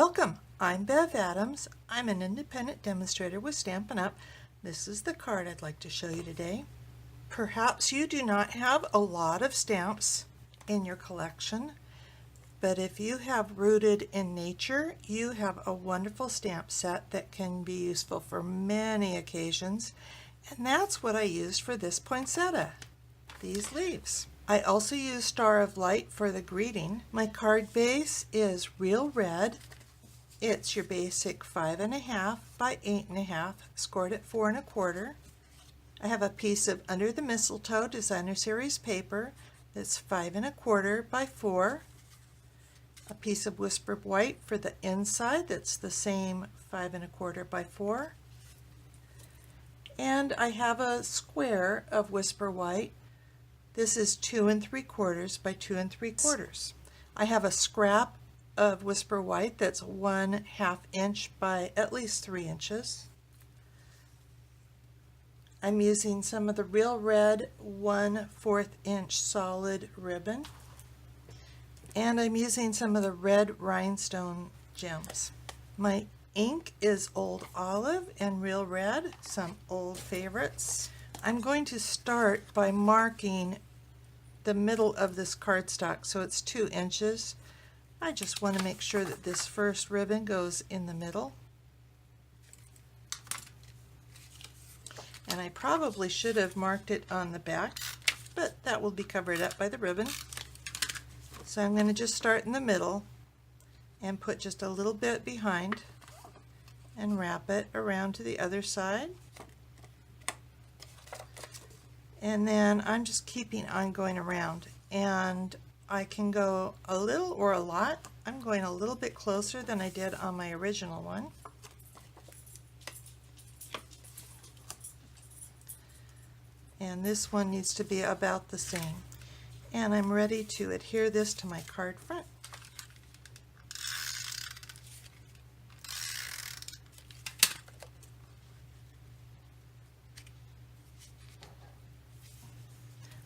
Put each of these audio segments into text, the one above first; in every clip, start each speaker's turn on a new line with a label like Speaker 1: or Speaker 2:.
Speaker 1: Welcome! I'm Bev Adams. I'm an independent demonstrator with Stampin' Up! This is the card I'd like to show you today. Perhaps you do not have a lot of stamps in your collection, but if you have rooted in nature, you have a wonderful stamp set that can be useful for many occasions, and that's what I used for this poinsettia, these leaves. I also use Star of Light for the greeting. My card base is real red. It's your basic 5.5 by 8.5, scored at 4 1/4. I have a piece of Under the Mistletoe Designer Series paper that's 5 1/4 by 4. A piece of Whispered White for the inside that's the same 5 1/4 by 4. And I have a square of Whisper White. This is 2 3/4 by 2 3/4. I have a scrap of Whisper White that's 1/2 inch by at least 3 inches. I'm using some of the Real Red 1/4 inch solid ribbon, and I'm using some of the red rhinestone gems. My ink is Old Olive and Real Red, some old favorites. I'm going to start by marking the middle of this cardstock, so it's 2 inches. I just want to make sure that this first ribbon goes in the middle. And I probably should have marked it on the back, but that will be covered up by the ribbon. So I'm going to just start in the middle and put just a little bit behind and wrap it around to the other side. And then I'm just keeping on going around, and I can go a little or a lot. I'm going a little bit closer than I did on my original one. And this one needs to be about the same. And I'm ready to adhere this to my card front.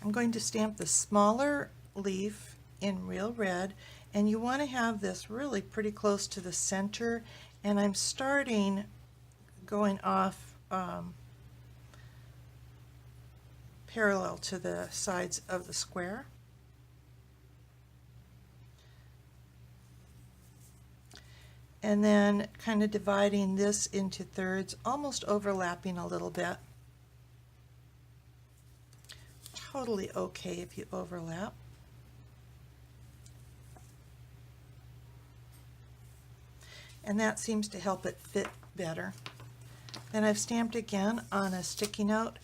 Speaker 1: I'm going to stamp the smaller leaf in Real Red, and you want to have this really pretty close to the center, and I'm starting going off parallel to the sides of the square. And then kind of dividing this into thirds, almost overlapping a little bit. Totally okay if you overlap. And that seems to help it fit better. Then I've stamped again on a sticky note.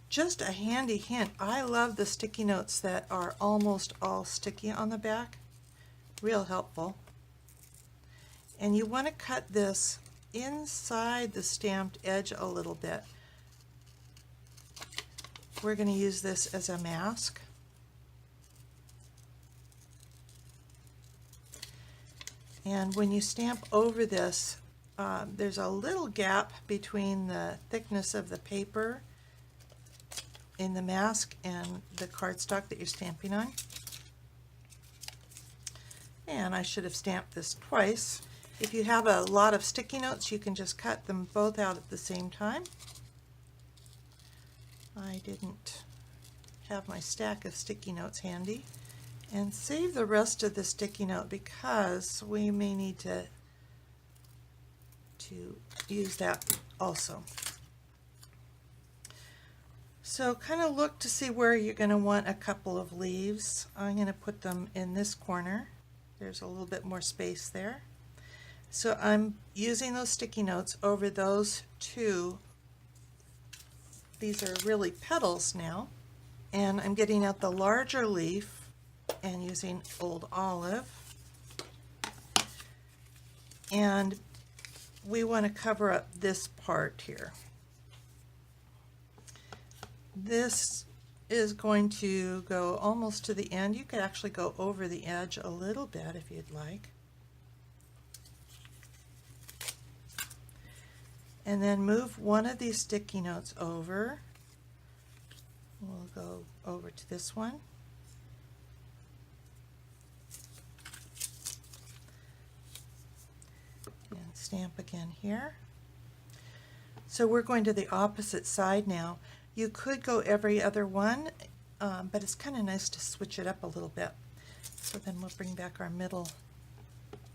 Speaker 1: Just a handy hint, I love the sticky notes that are almost all sticky on the back. Real helpful. And you want to cut this inside the stamped edge a little bit. We're going to use this as a mask. And when you stamp over this, there's a little gap between the thickness of the paper in the mask and the cardstock that you're stamping on. And I should have stamped this twice. If you have a lot of sticky notes, you can just cut them both out at the same time. I didn't have my stack of sticky notes handy. And save the rest of the sticky note because we may need to use that also. So kind of look to see where you're going to want a couple of leaves. I'm going to put them in this corner. There's a little bit more space there. So I'm using those sticky notes over those two. These are really petals now. And I'm getting out the larger leaf and using Old Olive. And we want to cover up this part here. This is going to go almost to the end. You could actually go over the edge a little bit if you'd like. And then move one of these sticky notes over. We'll go over to this one. Stamp again here. So we're going to the opposite side now. You could go every other one, but it's kind of nice to switch it up a little bit. So then we'll bring back our middle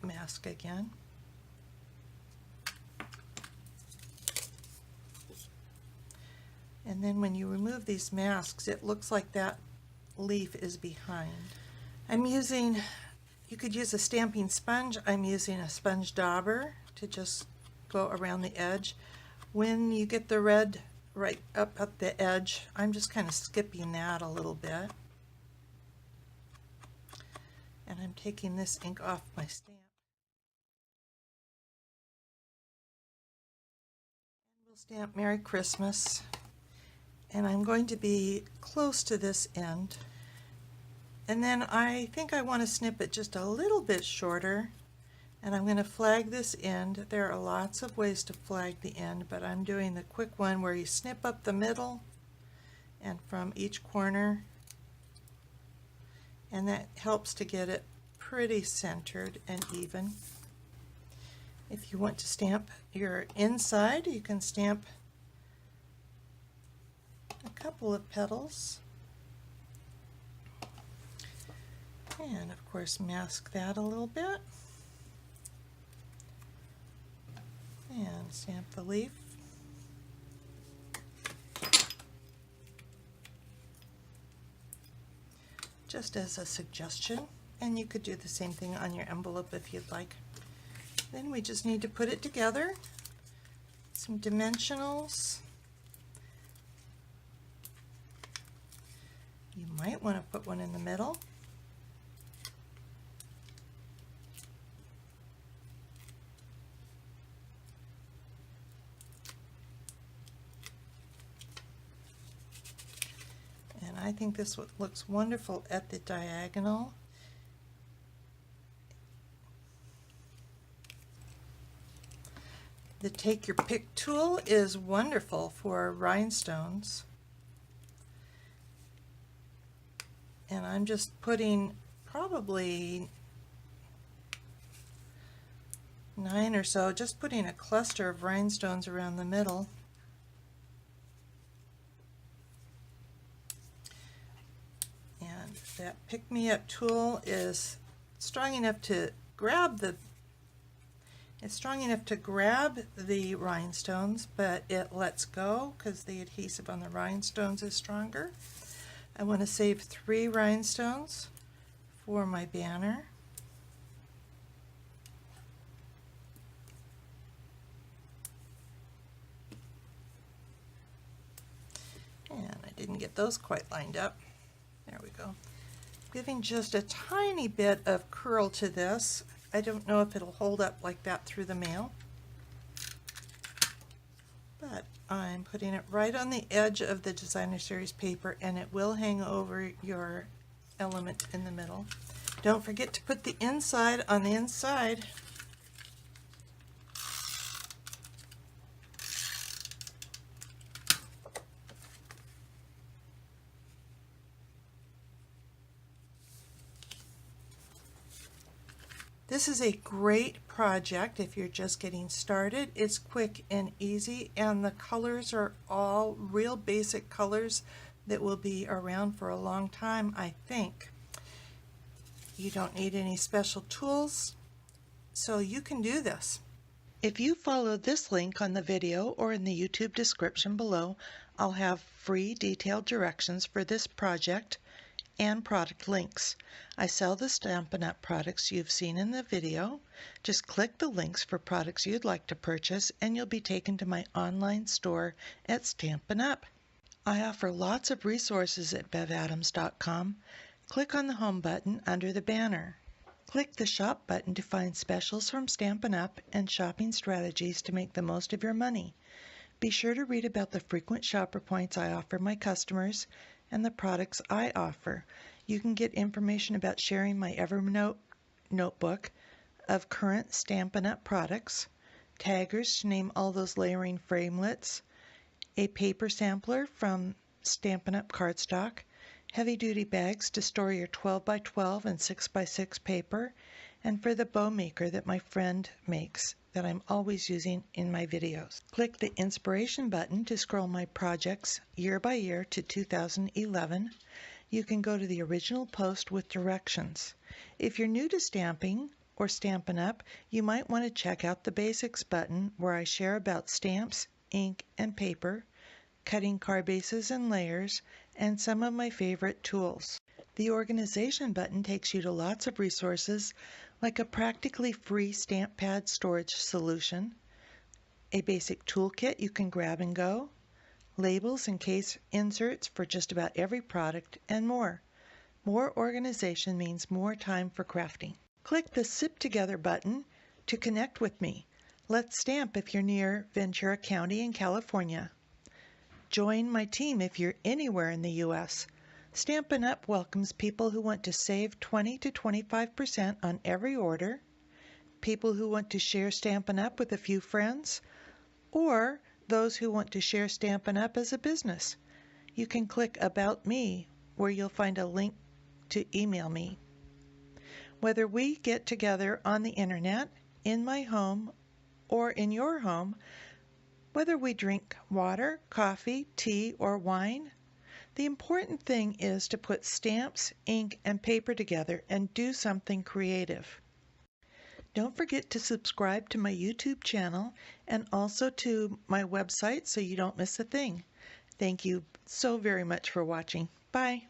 Speaker 1: mask again. And then when you remove these masks, it looks like that leaf is behind. You could use a stamping sponge. I'm using a sponge dauber to just go around the edge. When you get the red right up at the edge, I'm just kind of skipping that a little bit. And I'm taking this ink off my stamp. And we'll stamp Merry Christmas. And I'm going to be close to this end. And then I think I want to snip it just a little bit shorter. And I'm going to flag this end. There are lots of ways to flag the end, but I'm doing the quick one where you snip up the middle and from each corner. And that helps to get it pretty centered and even. If you want to stamp your inside, you can stamp a couple of petals. And of course mask that a little bit. And stamp the leaf. Just as a suggestion, and you could do the same thing on your envelope if you'd like. Then we just need to put it together. Some dimensionals. You might want to put one in the middle. And I think this looks wonderful at the diagonal. The Take Your Pick tool is wonderful for rhinestones. And I'm just putting probably 9 or so, just putting a cluster of rhinestones around the middle. And that Pick Me Up tool is strong enough to grab the rhinestones, but it lets go because the adhesive on the rhinestones is stronger. I want to save 3 rhinestones for my banner. And I didn't get those quite lined up. There we go. Giving just a tiny bit of curl to this. I don't know if it'll hold up like that through the mail, but I'm putting it right on the edge of the Designer Series paper, and it will hang over your element in the middle. Don't forget to put the inside on the inside. This is a great project if you're just getting started. It's quick and easy, and the colors are all real basic colors that will be around for a long time, I think. You don't need any special tools, so you can do this. If you follow this link on the video or in the YouTube description below, I'll have free detailed directions for this project and product links. I sell the Stampin' Up! Products you've seen in the video. Just click the links for products you'd like to purchase and you'll be taken to my online store at Stampin' Up! I offer lots of resources at bevadams.com. Click on the Home button under the banner. Click the Shop button to find specials from Stampin' Up! And shopping strategies to make the most of your money. Be sure to read about the frequent shopper points I offer my customers and the products I offer. You can get information about sharing my Evernote notebook of current Stampin' Up! Products, taggers to name all those layering framelits, a paper sampler from Stampin' Up! Cardstock, heavy-duty bags to store your 12x12 and 6x6 paper, and for the bow maker that my friend makes that I'm always using in my videos. Click the Inspiration button to scroll my projects year by year to 2011. You can go to the original post with directions. If you're new to stamping or Stampin' Up, you might want to check out the Basics button where I share about stamps, ink, and paper, cutting card bases and layers, and some of my favorite tools. The Organization button takes you to lots of resources like a practically free stamp pad storage solution, a basic toolkit you can grab and go, labels and case inserts for just about every product, and more. More organization means more time for crafting. Click the Sip Together button to connect with me. Let's stamp if you're near Ventura County in California. Join my team if you're anywhere in the U.S. Stampin' Up! Welcomes people who want to save 20 to 25% on every order, people who want to share Stampin' Up! With a few friends, or those who want to share Stampin' Up! As a business. You can click About Me, where you'll find a link to email me. Whether we get together on the internet, in my home, or in your home, whether we drink water, coffee, tea, or wine, the important thing is to put stamps, ink, and paper together and do something creative. Don't forget to subscribe to my YouTube channel and also to my website so you don't miss a thing. Thank you so very much for watching. Bye.